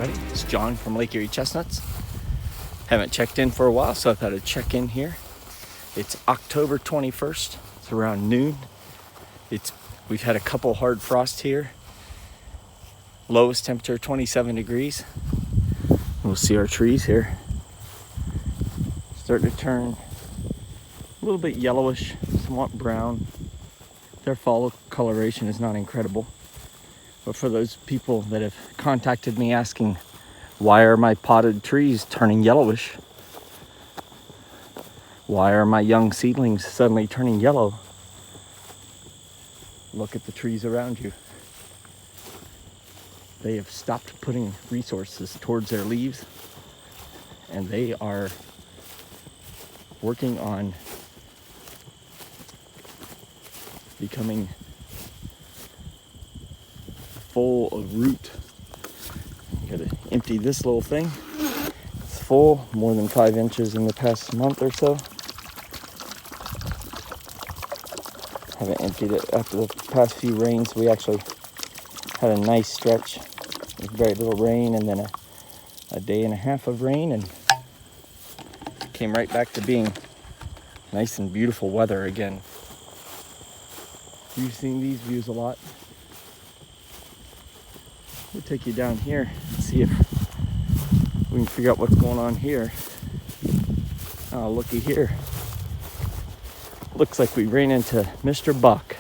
everybody. It's John from Lake Erie Chestnuts. Haven't checked in for a while, so I thought I'd check in here. It's October 21st. It's around noon. We've had a couple hard frosts here. Lowest temperature 27 degrees. We'll see our trees here. Starting to turn a little bit yellowish, somewhat brown. Their fall coloration is not incredible. But for those people that have contacted me asking, why are my potted trees turning yellowish? Why are my young seedlings suddenly turning yellow? Look at the trees around you. They have stopped putting resources towards their leaves, and they are working on becoming full of root. You gotta empty this little thing. It's full, more than 5 inches in the past month or so. Haven't emptied it after the past few rains. We actually had a nice stretch with very little rain, and then a day and a half of rain, and came right back to being nice and beautiful weather again. You've seen these views a lot. We'll take you down here and see if we can figure out what's going on here. Oh, looky here. Looks like we ran into Mr. Buck.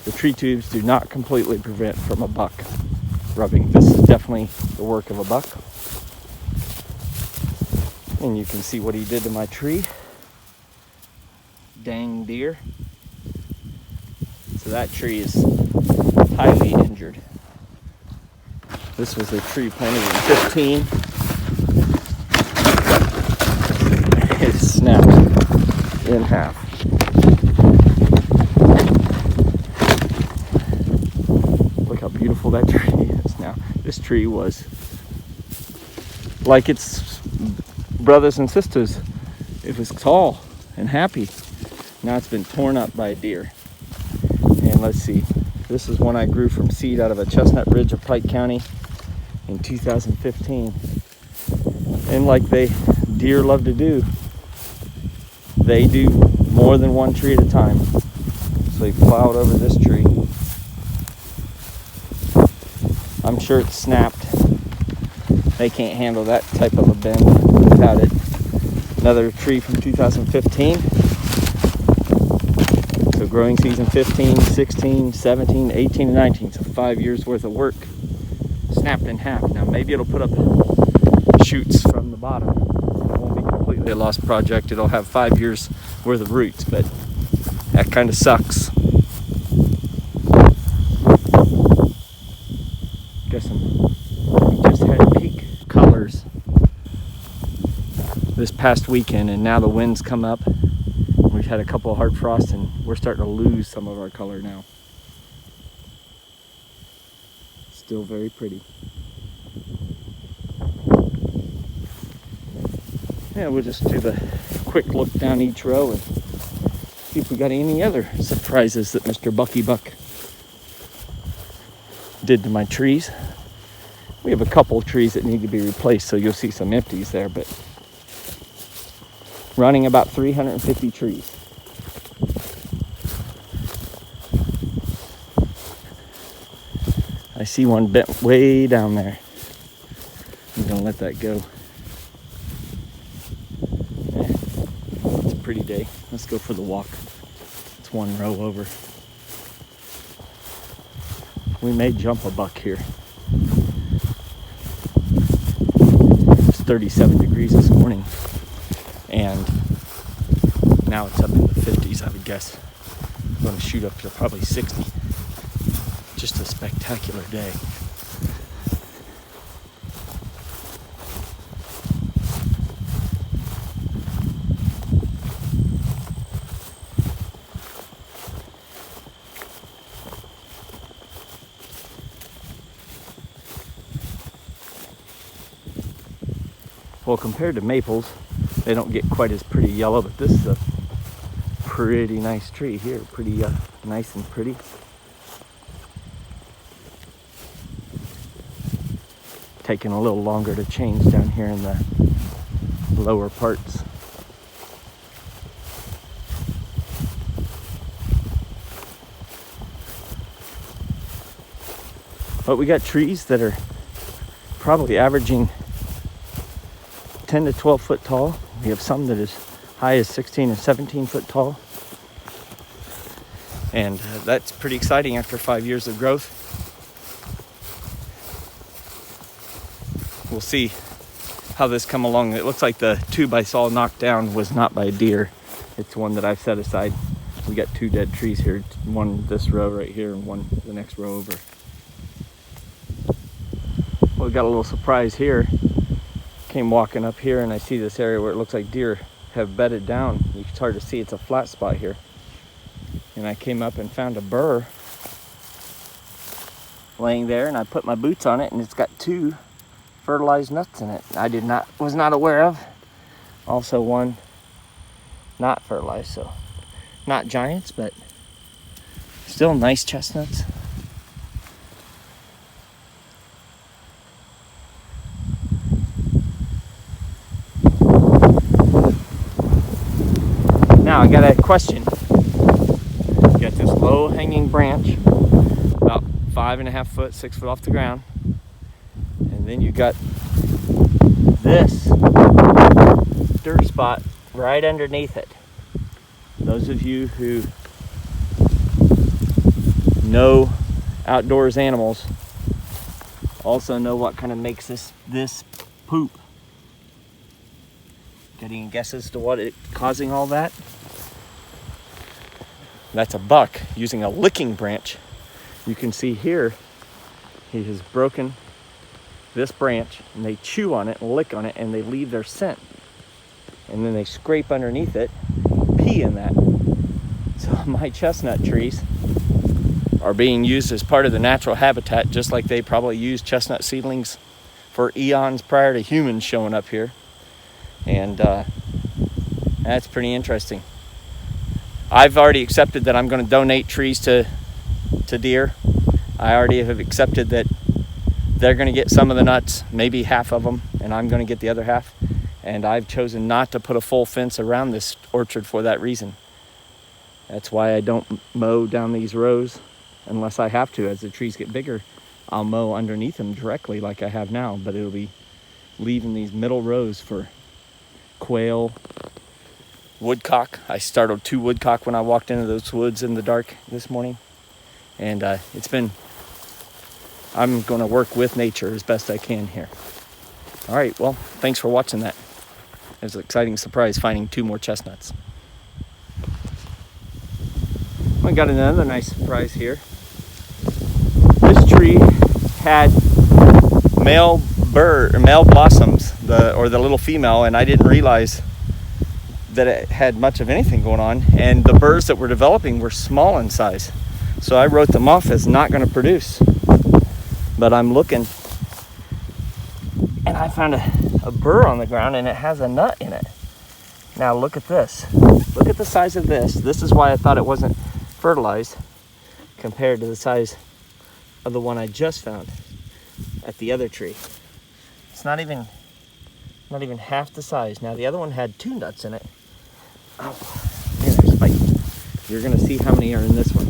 The tree tubes do not completely prevent from a buck rubbing. This is definitely the work of a buck. And you can see what he did to my tree. Dang deer. So that tree is highly injured. This was a tree planted in 15. It snapped in half. Look how beautiful that tree is now. This tree was like its brothers and sisters. It was tall and happy. Now it's been torn up by a deer. And let's see. This is one I grew from seed out of a chestnut ridge of Pike County in 2015. And like deer love to do, they do more than one tree at a time. So they plowed over this tree. I'm sure it's snapped. They can't handle that type of a bend without it. Another tree from 2015. So growing season 15, 16, 17, 18, and 19. So 5 years worth of work snapped in half. Now maybe it'll put up shoots from the bottom. It won't be completely a lost project. It'll have 5 years worth of roots, but that kind of sucks. We just had peak colors this past weekend, and now the winds come up. We've had a couple of hard frosts, and we're starting to lose some of our color now. Still very pretty. Yeah, we'll just do the quick look down each row and see if we got any other surprises that Mr. Bucky Buck did to my trees. We have a couple of trees that need to be replaced, so you'll see some empties there, but running about 350 trees. I see one bent way down there. I'm gonna let that go. Yeah, it's a pretty day. Let's go for the walk. It's one row over. We may jump a buck here. It's 37 degrees this morning, and now it's up in the 50s, I would guess. I'm going to shoot up to probably 60. Just a spectacular day. Well, compared to maples, they don't get quite as pretty yellow, but this is a pretty nice tree here. Pretty nice and pretty. taking a little longer to change down here in the lower parts. But we got trees that are probably averaging 10 to 12 foot tall. We have some that is high as 16 and 17 foot tall. And that's pretty exciting after 5 years of growth. We'll see how this come along. It looks like the tube I saw knocked down was not by a deer. It's one that I've set aside. We got 2 dead trees here, one this row right here and one the next row over. Well, we got a little surprise here. Came walking up here and I see this area where it looks like deer have bedded down. It's hard to see, it's a flat spot here. And I came up and found a burr laying there, and I put my boots on it and it's got 2 fertilized nuts in it. Was not aware of. Also one not fertilized, so not giants, but still nice chestnuts. Now I got a question. You got this low hanging branch, about 5.5 foot, 6 foot off the ground. And then you got this dirt spot right underneath it. Those of you who know outdoors animals also know what kind of makes this poop. Got any guesses to what it's causing all that? That's a buck using a licking branch. You can see here, he has broken this branch and they chew on it and lick on it and they leave their scent. And then they scrape underneath it, pee in that. So my chestnut trees are being used as part of the natural habitat, just like they probably used chestnut seedlings for eons prior to humans showing up here. And that's pretty interesting. I've already accepted that I'm going to donate trees to deer. I already have accepted that they're going to get some of the nuts, maybe half of them, and I'm going to get the other half. And I've chosen not to put a full fence around this orchard for that reason. That's why I don't mow down these rows unless I have to. As the trees get bigger, I'll mow underneath them directly like I have now, but it'll be leaving these middle rows for quail, woodcock. I startled 2 woodcock when I walked into those woods in the dark this morning. And I'm going to work with nature as best I can here. All right, well, thanks for watching that. It was an exciting surprise finding 2 more chestnuts. I got another nice surprise here. This tree had male blossoms, the little female, and I didn't realize that it had much of anything going on, and the burrs that were developing were small in size. So I wrote them off as not going to produce. But I'm looking, and I found a burr on the ground, and it has a nut in it. Now look at this. Look at the size of this. This is why I thought it wasn't fertilized compared to the size of the one I just found at the other tree. It's not even half the size. Now the other one had 2 nuts in it. Oh, man, they're spiky. You're gonna see how many are in this one.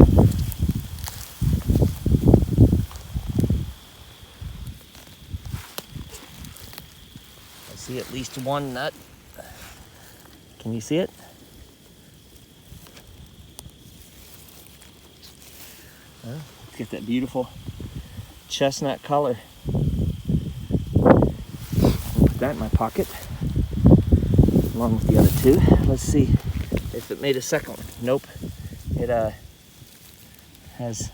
I see at least 1 nut. Can you see it? Well, let's get that beautiful chestnut color. I'll put that in my pocket along with the other 2. Let's see if it made a second one. Nope. It has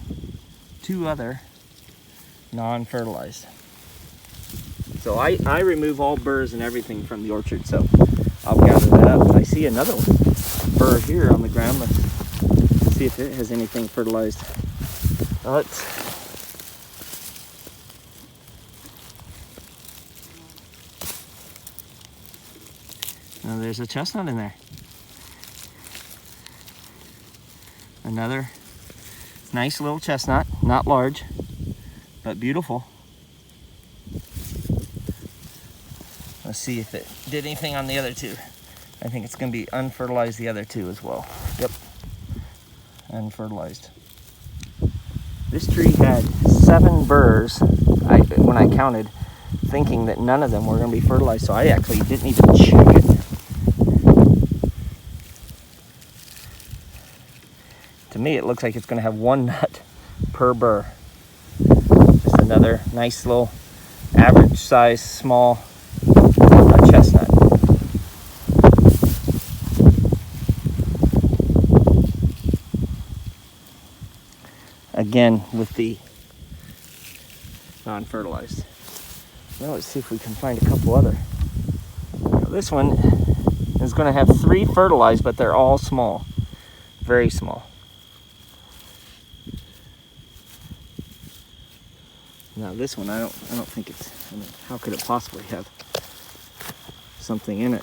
2 other non-fertilized. So I remove all burrs and everything from the orchard, so I'll gather that up. I see another burr here on the ground. Let's see if it has anything fertilized. Now there's a chestnut in there. Another nice little chestnut, not large, but beautiful. Let's see if it did anything on the other two. I think it's going to be unfertilized the other two as well. Yep, unfertilized. This tree had 7 burrs when I counted, thinking that none of them were going to be fertilized, so I actually didn't even check it. To me, it looks like it's going to have 1 nut per burr. Just another nice little average size small chestnut. Again with the non-fertilized. Well, let's see if we can find a couple other. Now, this one is going to have 3 fertilized, but they're all small, very small. Now this one, I don't think it's. I mean, how could it possibly have something in it?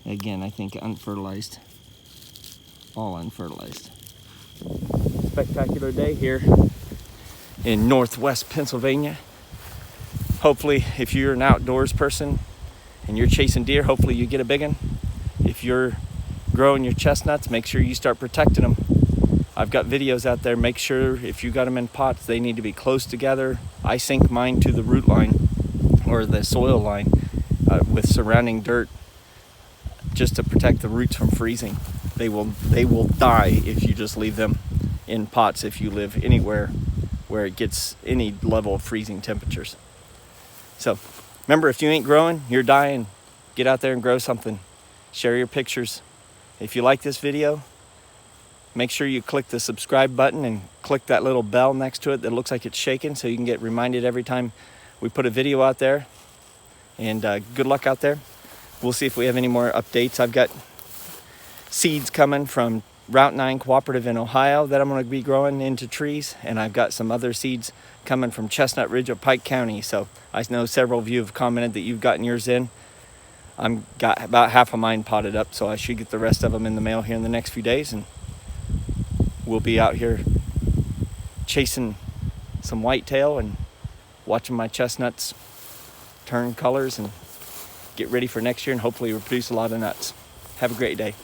Again, I think unfertilized, all unfertilized. Spectacular day here in northwest Pennsylvania. Hopefully, if you're an outdoors person and you're chasing deer, hopefully you get a big one. If you're growing your chestnuts, make sure you start protecting them. I've got videos out there. Make sure if you got them in pots, they need to be close together. I sink mine to the root line or the soil line with surrounding dirt, just to protect the roots from freezing. They will die if you just leave them in pots if you live anywhere where it gets any level of freezing temperatures. So remember, if you ain't growing, you're dying. Get out there and grow something. Share your pictures. If you like this video, make sure you click the subscribe button and click that little bell next to it that looks like it's shaking, so you can get reminded every time we put a video out there. And good luck out there. We'll see if we have any more updates. I've got seeds coming from Route 9 Cooperative in Ohio that I'm going to be growing into trees, and I've got some other seeds coming from Chestnut Ridge of Pike County. So I know several of you have commented that you've gotten yours in. I've got about half of mine potted up, so I should get the rest of them in the mail here in the next few days, and we'll be out here chasing some whitetail and watching my chestnuts turn colors and get ready for next year, and hopefully we'll produce a lot of nuts. Have a great day.